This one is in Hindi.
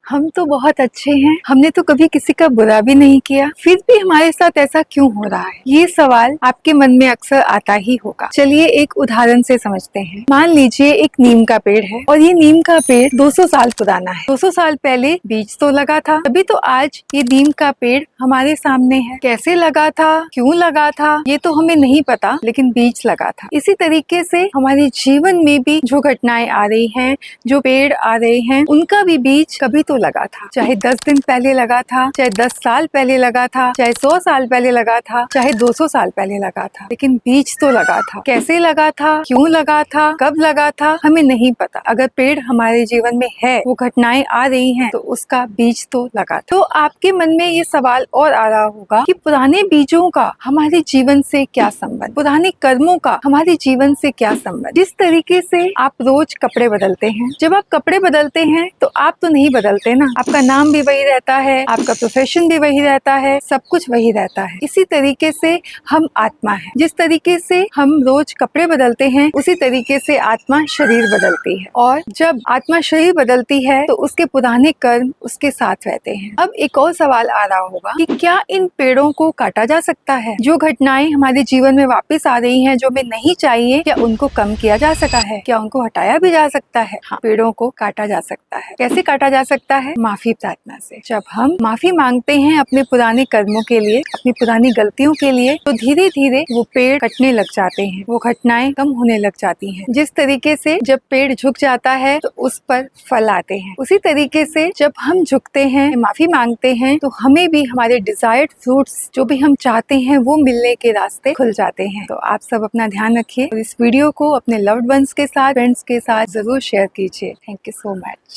हम तो बहुत अच्छे हैं, हमने तो कभी किसी का बुरा भी नहीं किया, फिर भी हमारे साथ ऐसा क्यों हो रहा है? ये सवाल आपके मन में अक्सर आता ही होगा। चलिए एक उदाहरण से समझते हैं। मान लीजिए एक नीम का पेड़ है और ये नीम का पेड़ 200 साल पुराना है। 200 साल पहले बीज तो लगा था, तभी तो आज ये नीम का पेड़ हमारे सामने है। कैसे लगा था, क्यों लगा था, ये तो हमें नहीं पता, लेकिन बीज लगा था। इसी तरीके से हमारे जीवन में भी जो घटनाएं आ रही हैं, जो पेड़ आ रहे हैं, उनका भी बीज कभी तो लगा था। चाहे 10 दिन पहले लगा था, चाहे 10 साल पहले लगा था, चाहे 100 साल पहले लगा था, चाहे 200 साल पहले लगा था, लेकिन बीज तो लगा था। कैसे लगा था, क्यों लगा था, कब लगा था, हमें नहीं पता। अगर पेड़ हमारे जीवन में है, वो घटनाएं आ रही हैं, तो उसका बीज तो लगा था। तो आपके मन में ये सवाल और आ रहा होगा कि पुराने बीजों का हमारे जीवन से क्या संबंध, पुराने कर्मों का हमारे जीवन से क्या संबंध। जिस तरीके से आप रोज कपड़े बदलते हैं, जब आप कपड़े बदलते हैं तो आप तो नहीं बदलते ना, आपका नाम भी वही रहता है, आपका प्रोफेशन भी वही रहता है, सब कुछ वही रहता है। इसी तरीके से हम आत्मा है, जिस तरीके से हम रोज कपड़े बदलते हैं, उसी तरीके से आत्मा शरीर बदलती है। और जब आत्मा शरीर बदलती है तो उसके पुराने कर्म उसके साथ रहते हैं। अब एक और सवाल आ रहा होगा कि क्या इन पेड़ों को काटा जा सकता है? जो घटनाएं हमारे जीवन में वापस आ रही हैं, जो हमें नहीं चाहिए, क्या उनको कम किया जा सकता है? क्या उनको हटाया भी जा सकता है? हाँ, पेड़ों को काटा जा सकता है। कैसे काटा जा सकता है? माफी प्रार्थना से। जब हम माफी मांगते हैं अपने पुराने कर्मों के लिए, अपनी पुरानी गलतियों के लिए, तो धीरे धीरे वो पेड़ कटने लग जाते हैं, वो घटनाएं कम होने लग जाती हैं। जिस तरीके से जब पेड़ झुक जाता है तो उस पर फल आते हैं, उसी तरीके से जब हम झुकते हैं, माफी मांगते हैं, तो हमें भी हमारे डिजायर्ड फ्रूट्स, जो भी हम चाहते हैं, वो मिलने के रास्ते खुल जाते हैं। तो आप सब अपना ध्यान रखिए और इस वीडियो को अपने लव्ड वंस के साथ, फ्रेंड्स के साथ जरूर शेयर कीजिए। Thank you so much.